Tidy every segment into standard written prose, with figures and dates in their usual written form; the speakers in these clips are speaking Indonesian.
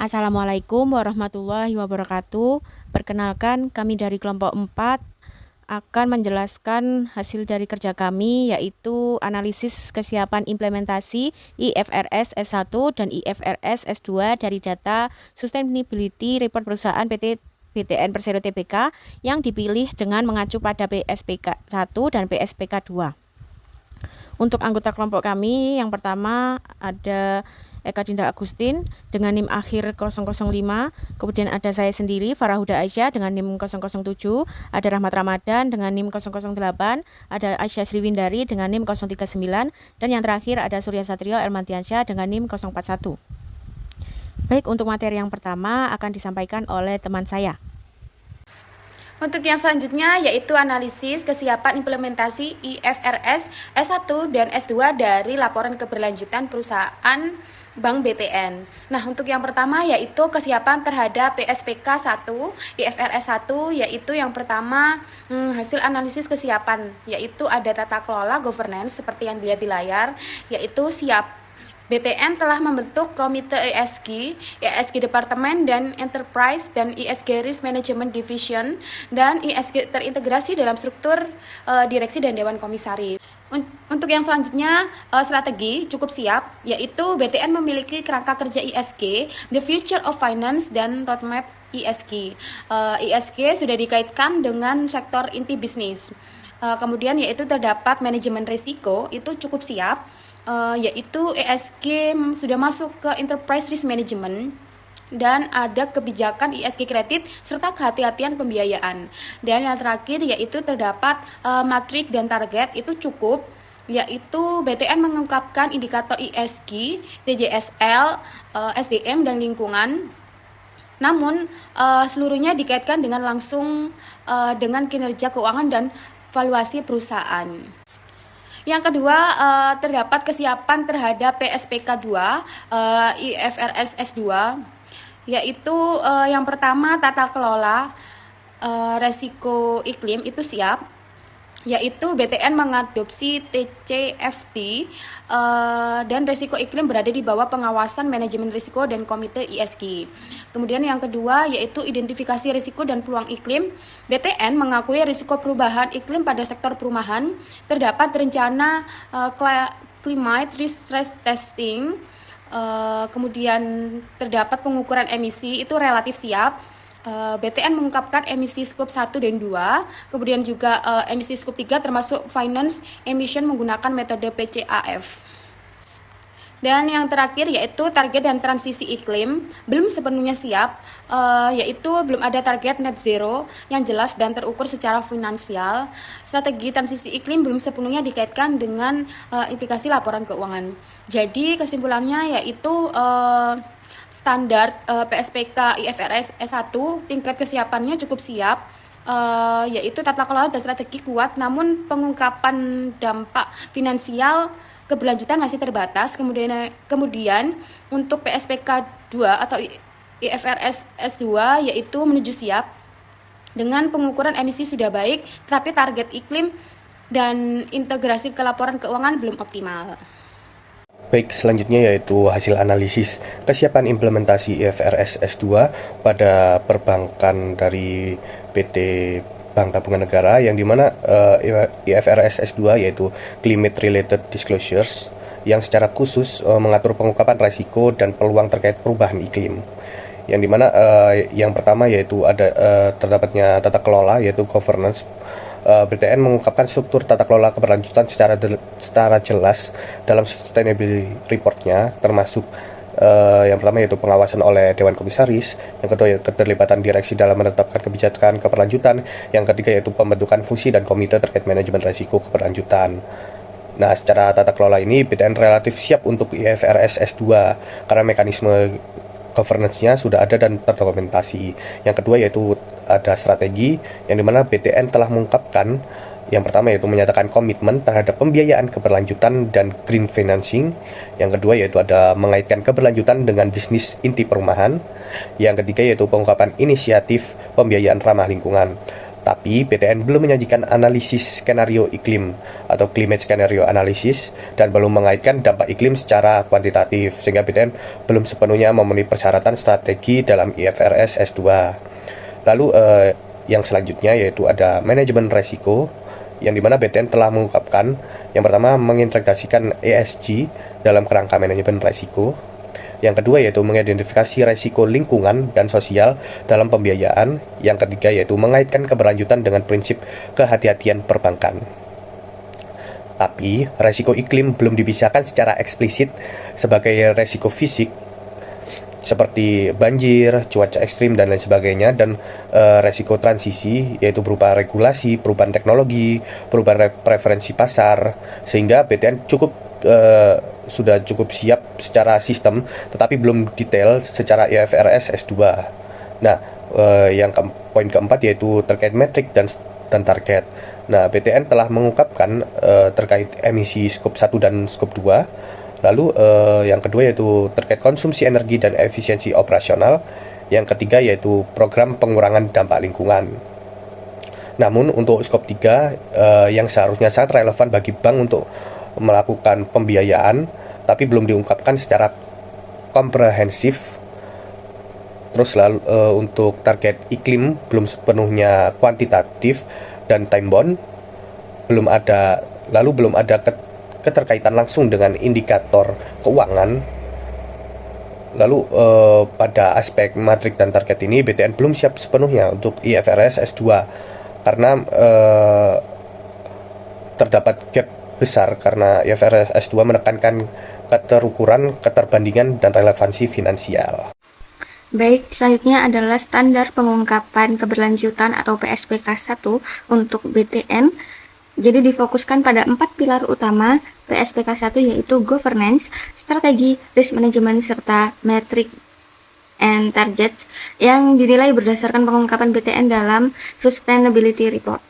Assalamualaikum warahmatullahi wabarakatuh. Perkenalkan, kami dari kelompok 4 akan menjelaskan hasil dari kerja kami, yaitu analisis kesiapan implementasi IFRS S1 dan IFRS S2 dari data Sustainability Report perusahaan PT BTN Persero Tbk yang dipilih dengan mengacu pada PSPK 1 dan PSPK 2. Untuk anggota kelompok kami, yang pertama ada Eka Dinda Agustin dengan NIM akhir 005, kemudian ada saya sendiri Farahuda Aisyah dengan NIM 007, ada Rahmat Ramadan dengan NIM 008, ada Aisyah Sriwindari dengan NIM 039, dan yang terakhir ada Surya Satrio Elmantiansyah dengan NIM 041. Baik, untuk materi yang pertama akan disampaikan oleh teman saya. Untuk yang selanjutnya yaitu analisis kesiapan implementasi IFRS S1 dan S2 dari laporan keberlanjutan perusahaan Bank BTN. Nah, untuk yang pertama yaitu kesiapan terhadap PSPK 1, IFRS 1, yaitu yang pertama hasil analisis kesiapan, yaitu ada tata kelola governance seperti yang dilihat di layar, yaitu siap. BTN telah membentuk Komite ESG, ESG Departemen dan Enterprise, dan ESG Risk Management Division, dan ESG terintegrasi dalam struktur direksi dan Dewan Komisaris. Untuk yang selanjutnya, strategi cukup siap, yaitu BTN memiliki kerangka kerja ESG, The Future of Finance, dan Roadmap ESG. ESG sudah dikaitkan dengan sektor inti bisnis. Kemudian yaitu terdapat manajemen risiko, itu cukup siap, yaitu ESG sudah masuk ke Enterprise Risk Management, dan ada kebijakan ESG kredit serta kehati-hatian pembiayaan. Dan yang terakhir yaitu terdapat matrik dan target, itu cukup, yaitu BTN mengungkapkan indikator ESG, TJSL, SDM, dan lingkungan. Namun seluruhnya dikaitkan dengan langsung dengan kinerja keuangan dan valuasi perusahaan. Yang kedua, terdapat kesiapan terhadap PSPK 2, IFRS S2, yaitu yang pertama tata kelola resiko iklim itu siap, yaitu BTN mengadopsi TCFD dan resiko iklim berada di bawah pengawasan manajemen risiko dan komite ESG. Kemudian yang kedua yaitu identifikasi risiko dan peluang iklim. BTN mengakui risiko perubahan iklim pada sektor perumahan. Terdapat rencana climate risk stress testing. Kemudian terdapat pengukuran emisi, itu relatif siap. BTN mengungkapkan emisi skop 1 dan 2, kemudian juga emisi skop 3 termasuk finance emission menggunakan metode PCAF. Dan yang terakhir yaitu target dan transisi iklim belum sepenuhnya siap, yaitu belum ada target net zero yang jelas dan terukur secara finansial. Strategi transisi iklim belum sepenuhnya dikaitkan dengan implikasi laporan keuangan. Jadi kesimpulannya yaitu standar PSPK IFRS S1 tingkat kesiapannya cukup siap, yaitu tata kelola dan strategi kuat, namun pengungkapan dampak finansial keberlanjutan masih terbatas. Kemudian untuk PSPK 2 atau IFRS S2 yaitu menuju siap dengan pengukuran emisi sudah baik, tetapi target iklim dan integrasi ke laporan keuangan belum optimal. Baik, selanjutnya yaitu hasil analisis kesiapan implementasi IFRS S2 pada perbankan dari PT Bank Tabungan Negara, yang dimana IFRS S2 yaitu Climate Related Disclosures yang secara khusus mengatur pengungkapan risiko dan peluang terkait perubahan iklim. Yang dimana yang pertama yaitu ada terdapatnya tata kelola yaitu governance. BTN mengungkapkan struktur tata kelola keberlanjutan secara jelas dalam sustainability reportnya, termasuk yang pertama yaitu pengawasan oleh Dewan Komisaris, yang kedua yaitu keterlibatan direksi dalam menetapkan kebijakan keberlanjutan, yang ketiga yaitu pembentukan fungsi dan komite terkait manajemen risiko keberlanjutan. Nah, secara tata kelola ini BTN relatif siap untuk IFRS S2 karena mekanisme governance-nya sudah ada dan terdokumentasi. Yang kedua yaitu ada strategi, yang dimana BTN telah mengungkapkan yang pertama yaitu menyatakan komitmen terhadap pembiayaan keberlanjutan dan green financing. Yang kedua yaitu ada mengaitkan keberlanjutan dengan bisnis inti perumahan. Yang ketiga yaitu pengungkapan inisiatif pembiayaan ramah lingkungan. Tapi BTN belum menyajikan analisis skenario iklim atau climate scenario analysis dan belum mengaitkan dampak iklim secara kuantitatif, sehingga BTN belum sepenuhnya memenuhi persyaratan strategi dalam IFRS S2. Lalu yang selanjutnya yaitu ada manajemen resiko, yang dimana BTN telah mengungkapkan yang pertama mengintegrasikan ESG dalam kerangka manajemen resiko. Yang kedua yaitu mengidentifikasi resiko lingkungan dan sosial dalam pembiayaan. Yang ketiga yaitu mengaitkan keberlanjutan dengan prinsip kehati-hatian perbankan. Tapi resiko iklim belum dipisahkan secara eksplisit sebagai resiko fisik seperti banjir, cuaca ekstrim dan lain sebagainya, dan resiko transisi yaitu berupa regulasi, perubahan teknologi, perubahan preferensi pasar, sehingga BTN sudah cukup siap secara sistem, tetapi belum detail secara IFRS S2. Nah, poin keempat yaitu terkait metrik dan target. Nah, BTN telah mengungkapkan terkait emisi skop 1 dan skop 2. Lalu yang kedua yaitu terkait konsumsi energi dan efisiensi operasional. Yang ketiga yaitu program pengurangan dampak lingkungan. Namun untuk skop 3 yang seharusnya sangat relevan bagi bank untuk melakukan pembiayaan, tapi belum diungkapkan secara komprehensif. Terus lalu untuk target iklim belum sepenuhnya kuantitatif dan time bound, belum ada keterkaitan langsung dengan indikator keuangan. Lalu pada aspek matrik dan target ini BTN belum siap sepenuhnya untuk IFRS S2 karena terdapat gap besar karena IFRS S2 menekankan keterukuran, keterbandingan, dan relevansi finansial. Baik, selanjutnya adalah standar pengungkapan keberlanjutan atau PSPK 1 untuk BTN. Jadi difokuskan pada 4 pilar utama PSPK 1 yaitu governance, strategi, risk management, serta metric and targets yang dinilai berdasarkan pengungkapan BTN dalam sustainability report.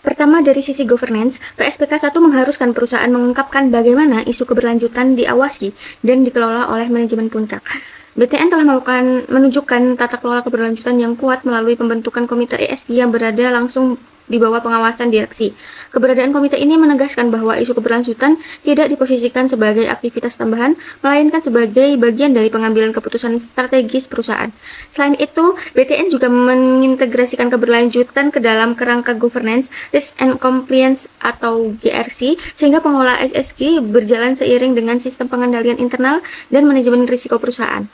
Pertama, dari sisi governance, PSPK 1 mengharuskan perusahaan mengungkapkan bagaimana isu keberlanjutan diawasi dan dikelola oleh manajemen puncak. BTN telah menunjukkan tata kelola keberlanjutan yang kuat melalui pembentukan komite ESG yang berada langsung di bawah pengawasan direksi. Keberadaan komite ini menegaskan bahwa isu keberlanjutan tidak diposisikan sebagai aktivitas tambahan, melainkan sebagai bagian dari pengambilan keputusan strategis perusahaan. Selain itu, BTN juga mengintegrasikan keberlanjutan ke dalam kerangka governance, risk and compliance atau GRC, sehingga pengelola ESG berjalan seiring dengan sistem pengendalian internal dan manajemen risiko perusahaan.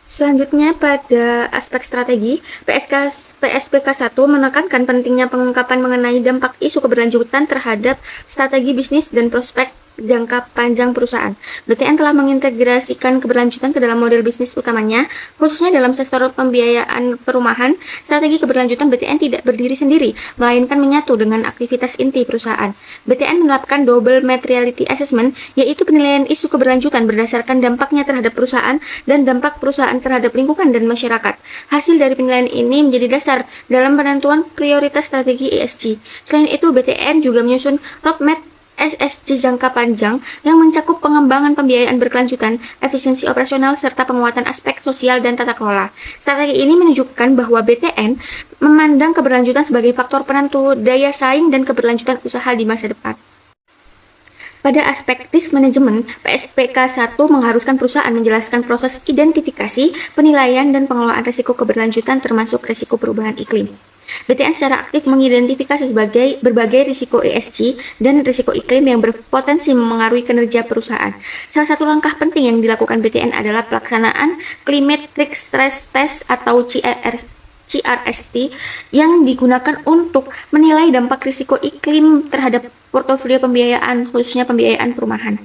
Selanjutnya, pada aspek strategi, PSPK 1 menekankan pentingnya pengungkapan mengenai dampak isu keberlanjutan terhadap strategi bisnis dan prospek jangka panjang perusahaan. BTN telah mengintegrasikan keberlanjutan ke dalam model bisnis utamanya, khususnya dalam sektor pembiayaan perumahan. Strategi keberlanjutan BTN tidak berdiri sendiri, melainkan menyatu dengan aktivitas inti perusahaan. BTN menerapkan double materiality assessment, yaitu penilaian isu keberlanjutan berdasarkan dampaknya terhadap perusahaan dan dampak perusahaan terhadap lingkungan dan masyarakat. Hasil dari penilaian ini menjadi dasar dalam penentuan prioritas strategi ESG. Selain itu, BTN juga menyusun roadmap ESG jangka panjang yang mencakup pengembangan pembiayaan berkelanjutan, efisiensi operasional, serta penguatan aspek sosial dan tata kelola. Strategi ini menunjukkan bahwa BTN memandang keberlanjutan sebagai faktor penentu daya saing dan keberlanjutan usaha di masa depan. Pada aspek risk management, PSPK 1 mengharuskan perusahaan menjelaskan proses identifikasi, penilaian, dan pengelolaan risiko keberlanjutan termasuk risiko perubahan iklim. BTN secara aktif mengidentifikasi berbagai risiko ESG dan risiko iklim yang berpotensi memengaruhi kinerja perusahaan. Salah satu langkah penting yang dilakukan BTN adalah pelaksanaan Climate Risk Stress Test atau CRST yang digunakan untuk menilai dampak risiko iklim terhadap portofolio pembiayaan, khususnya pembiayaan perumahan.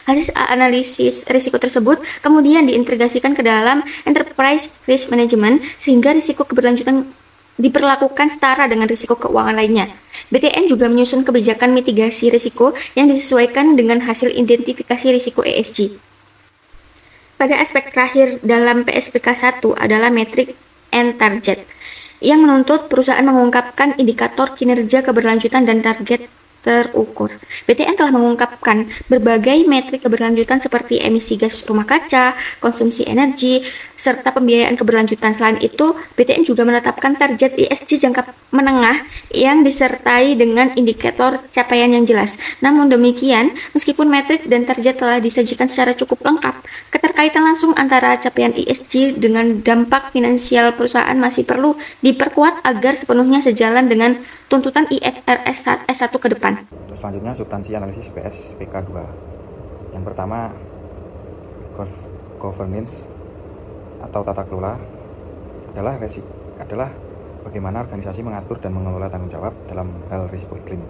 Hasil analisis risiko tersebut kemudian diintegrasikan ke dalam Enterprise Risk Management sehingga risiko keberlanjutan diperlakukan setara dengan risiko keuangan lainnya. BTN juga menyusun kebijakan mitigasi risiko yang disesuaikan dengan hasil identifikasi risiko ESG. Pada aspek terakhir dalam PSPK 1 adalah metric and target, yang menuntut perusahaan mengungkapkan indikator kinerja keberlanjutan dan target terukur. BTN telah mengungkapkan berbagai metrik keberlanjutan seperti emisi gas rumah kaca, konsumsi energi, serta pembiayaan keberlanjutan. Selain itu, BTN juga menetapkan target ESG jangka menengah yang disertai dengan indikator capaian yang jelas. Namun demikian, meskipun metrik dan target telah disajikan secara cukup lengkap, keterkaitan langsung antara capaian ESG dengan dampak finansial perusahaan masih perlu diperkuat agar sepenuhnya sejalan dengan tuntutan IFRS S1 ke depan. Selanjutnya substansi analisis PSPK 2. Yang pertama, governance atau tata kelola adalah bagaimana organisasi mengatur dan mengelola tanggung jawab dalam hal risiko iklim.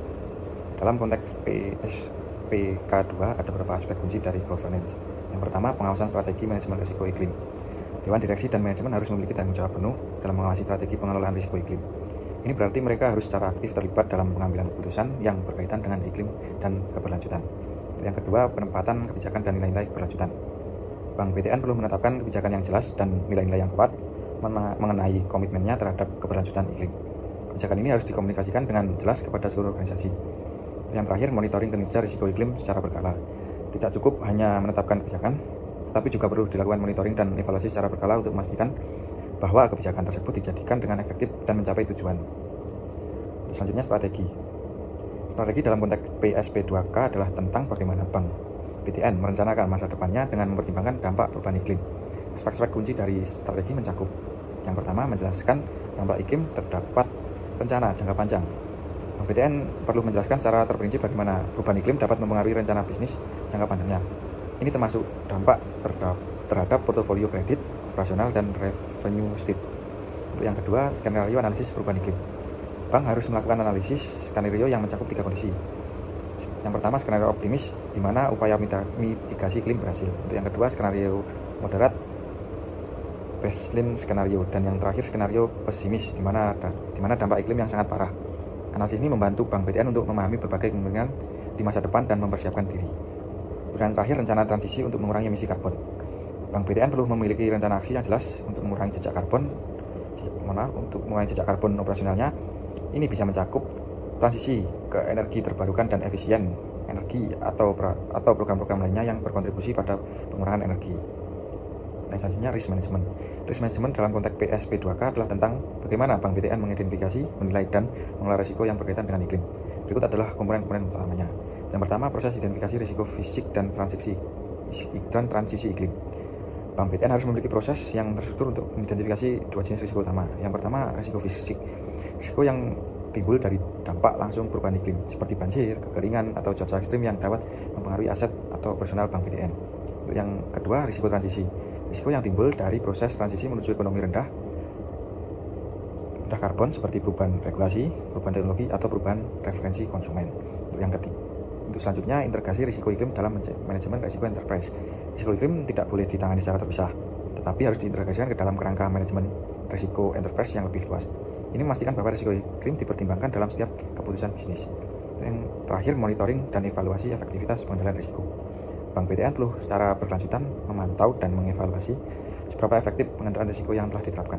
Dalam konteks PSPK 2 ada beberapa aspek kunci dari governance. Yang pertama, pengawasan strategi manajemen risiko iklim. Dewan Direksi dan Manajemen harus memiliki tanggung jawab penuh dalam mengawasi strategi pengelolaan risiko iklim. Ini berarti mereka harus secara aktif terlibat dalam pengambilan keputusan yang berkaitan dengan iklim dan keberlanjutan. Yang kedua, penempatan kebijakan dan nilai-nilai keberlanjutan. Bank BTN perlu menetapkan kebijakan yang jelas dan nilai-nilai yang kuat mengenai komitmennya terhadap keberlanjutan iklim. Kebijakan ini harus dikomunikasikan dengan jelas kepada seluruh organisasi. Yang terakhir, monitoring kinerja risiko iklim secara berkala. Tidak cukup hanya menetapkan kebijakan, tapi juga perlu dilakukan monitoring dan evaluasi secara berkala untuk memastikan bahwa kebijakan tersebut dijadikan dengan efektif dan mencapai tujuan. Selanjutnya, strategi. Strategi dalam konteks PSP2K adalah tentang bagaimana Bank BTN merencanakan masa depannya dengan mempertimbangkan dampak perubahan iklim. Aspek-aspek kunci dari strategi mencakup: yang pertama, menjelaskan dampak iklim terdapat rencana jangka panjang. Bank BTN perlu menjelaskan secara terperinci bagaimana perubahan iklim dapat mempengaruhi rencana bisnis jangka panjangnya. Ini termasuk dampak terhadap portofolio kredit, operasional, dan revenue state. Untuk yang kedua, skenario analisis perubahan iklim. Bank harus melakukan analisis skenario yang mencakup 3 kondisi. Yang pertama, skenario optimis, di mana upaya mitigasi iklim berhasil. Untuk yang kedua, skenario moderat, baseline skenario, dan yang terakhir, skenario pesimis, di mana dampak iklim yang sangat parah. Analisis ini membantu Bank BTN untuk memahami berbagai kemungkinan di masa depan dan mempersiapkan diri. Dan terakhir, rencana transisi untuk mengurangi emisi karbon. Bank BTN perlu memiliki rencana aksi yang jelas untuk mengurangi jejak karbon operasionalnya. Ini bisa mencakup transisi ke energi terbarukan dan efisien energi atau program-program lainnya yang berkontribusi pada pengurangan energi. Dan selanjutnya, risk management. Risk management dalam konteks PSP2K adalah tentang bagaimana Bank BTN mengidentifikasi, menilai, dan mengelola risiko yang berkaitan dengan iklim. Berikut adalah komponen-komponen utamanya. Yang pertama, proses identifikasi risiko fisik dan transisi iklim. Bank BTN harus memiliki proses yang terstruktur untuk mengidentifikasi 2 jenis risiko utama. Yang pertama, risiko fisik. Risiko yang timbul dari dampak langsung perubahan iklim, seperti banjir, kekeringan, atau cuaca ekstrim yang dapat mempengaruhi aset atau operasional Bank BTN. Untuk yang kedua, risiko transisi. Risiko yang timbul dari proses transisi menuju ekonomi rendah karbon, seperti perubahan regulasi, perubahan teknologi, atau perubahan preferensi konsumen. Untuk yang ketiga, untuk selanjutnya, integrasi risiko iklim dalam manajemen risiko enterprise. Risiko iklim tidak boleh ditangani secara terpisah, tetapi harus diintegrasikan ke dalam kerangka manajemen risiko enterprise yang lebih luas. Ini memastikan bahwa risiko iklim dipertimbangkan dalam setiap keputusan bisnis. Yang terakhir, monitoring dan evaluasi efektivitas pengendalian risiko. Bank BTN perlu secara berkelanjutan memantau dan mengevaluasi seberapa efektif pengendalian risiko yang telah diterapkan.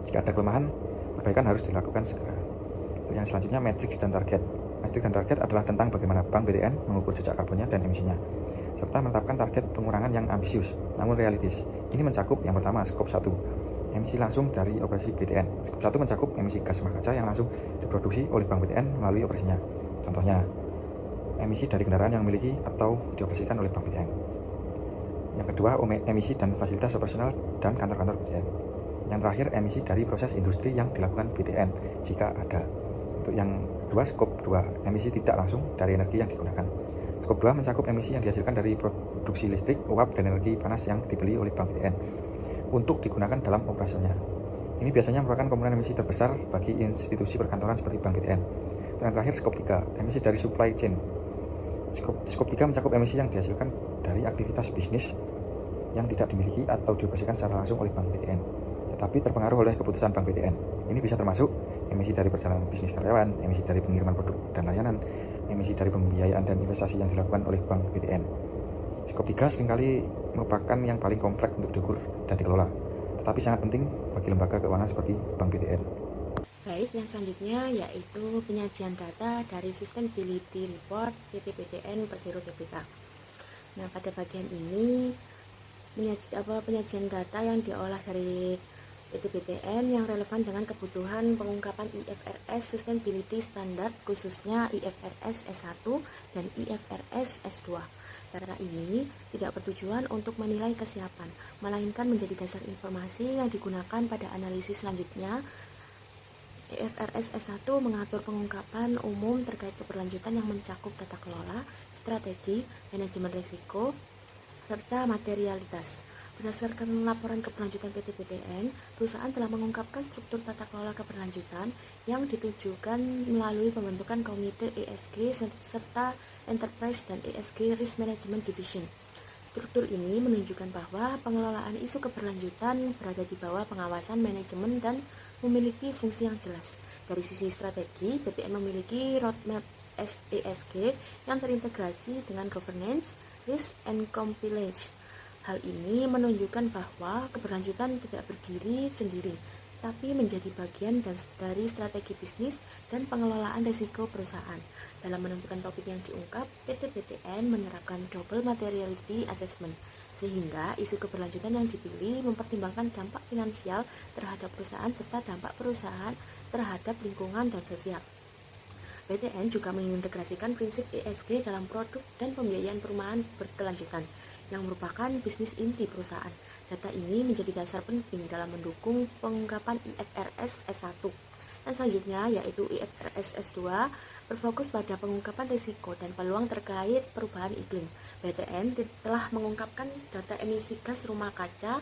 Jika ada kelemahan, perbaikan harus dilakukan segera. Yang selanjutnya, matriks dan target. Matriks dan target adalah tentang bagaimana Bank BTN mengukur jejak karbonnya dan emisinya, serta menetapkan target pengurangan yang ambisius namun realistis. Ini mencakup yang pertama, skop 1, emisi langsung dari operasi BTN. Skop 1 mencakup emisi gas rumah kaca yang langsung diproduksi oleh Bank BTN melalui operasinya. Contohnya, emisi dari kendaraan yang memiliki atau dioperasikan oleh Bank BTN. Yang kedua, emisi dan fasilitas operasional dan kantor-kantor BTN. Yang terakhir, emisi dari proses industri yang dilakukan BTN jika ada. Untuk yang kedua, skop 2, emisi tidak langsung dari energi yang digunakan. Skop 2 mencakup emisi yang dihasilkan dari produksi listrik, uap, dan energi panas yang dibeli oleh Bank BTN untuk digunakan dalam operasinya. Ini biasanya merupakan komponen emisi terbesar bagi institusi perkantoran seperti Bank BTN. Dan terakhir, skop 3, emisi dari supply chain. Skop 3 mencakup emisi yang dihasilkan dari aktivitas bisnis yang tidak dimiliki atau dioperasikan secara langsung oleh Bank BTN, tetapi terpengaruh oleh keputusan Bank BTN. Ini bisa termasuk emisi dari perjalanan bisnis karyawan, emisi dari pengiriman produk dan layanan, emisi dari pembiayaan dan investasi yang dilakukan oleh Bank BTN. Skop 3 seringkali merupakan yang paling kompleks untuk diukur dan dikelola, tetapi sangat penting bagi lembaga keuangan seperti Bank BTN. Baik, yang selanjutnya yaitu penyajian data dari Sustainability Report PT PTN Persero Tbk. Nah, pada bagian ini penyajian data yang diolah dari PT PTN yang relevan dengan kebutuhan pengungkapan IFRS Sustainability Standard, khususnya IFRS S1 dan IFRS S2. Data ini tidak bertujuan untuk menilai kesiapan, melainkan menjadi dasar informasi yang digunakan pada analisis selanjutnya. IFRS S1 mengatur pengungkapan umum terkait keberlanjutan yang mencakup tata kelola, strategi, manajemen risiko, serta materialitas. Berdasarkan laporan keberlanjutan PT PTN, perusahaan telah mengungkapkan struktur tata kelola keberlanjutan yang ditujukan melalui pembentukan komite ESG serta Enterprise dan ESG Risk Management Division. Struktur ini menunjukkan bahwa pengelolaan isu keberlanjutan berada di bawah pengawasan manajemen dan memiliki fungsi yang jelas. Dari sisi strategi, BPN memiliki roadmap ESG yang terintegrasi dengan governance, risk, and compliance. Hal ini menunjukkan bahwa keberlanjutan tidak berdiri sendiri, tapi menjadi bagian dari strategi bisnis dan pengelolaan risiko perusahaan. Dalam menentukan topik yang diungkap, PT PTN menerapkan double materiality assessment, sehingga isu keberlanjutan yang dipilih mempertimbangkan dampak finansial terhadap perusahaan serta dampak perusahaan terhadap lingkungan dan sosial. PTN juga mengintegrasikan prinsip ESG dalam produk dan pembiayaan perumahan berkelanjutan, yang merupakan bisnis inti perusahaan. Data ini menjadi dasar penting dalam mendukung pengungkapan IFRS S1. Dan selanjutnya yaitu IFRS S2 berfokus pada pengungkapan risiko dan peluang terkait perubahan iklim. PTN telah mengungkapkan data emisi gas rumah kaca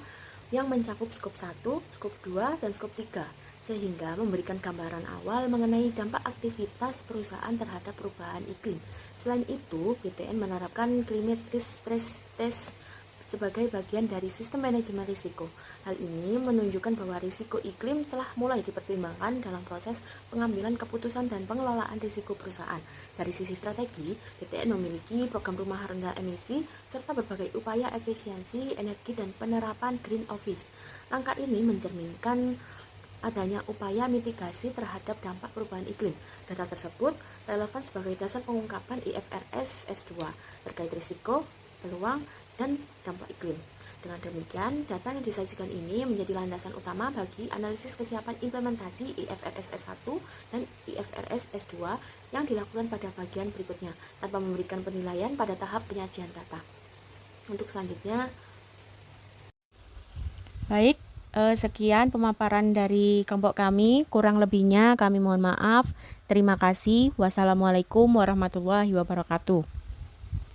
yang mencakup skop 1, skop 2, dan skop 3, sehingga memberikan gambaran awal mengenai dampak aktivitas perusahaan terhadap perubahan iklim. Selain itu, BTN menerapkan climate risk stress test sebagai bagian dari sistem manajemen risiko. Hal ini menunjukkan bahwa risiko iklim telah mulai dipertimbangkan dalam proses pengambilan keputusan dan pengelolaan risiko perusahaan. Dari sisi strategi, BTN memiliki program rumah rendah emisi serta berbagai upaya efisiensi energi dan penerapan green office. Langkah ini mencerminkan adanya upaya mitigasi terhadap dampak perubahan iklim. Data tersebut relevan sebagai dasar pengungkapan IFRS S2 terkait risiko, peluang, dan dampak iklim. Dengan demikian, data yang disajikan ini menjadi landasan utama bagi analisis kesiapan implementasi IFRS S1 dan IFRS S2 yang dilakukan pada bagian berikutnya, tanpa memberikan penilaian pada tahap penyajian data. Untuk selanjutnya, Baik, sekian pemaparan dari kelompok kami. Kurang lebihnya kami mohon maaf. Terima kasih. Wassalamualaikum warahmatullahi wabarakatuh.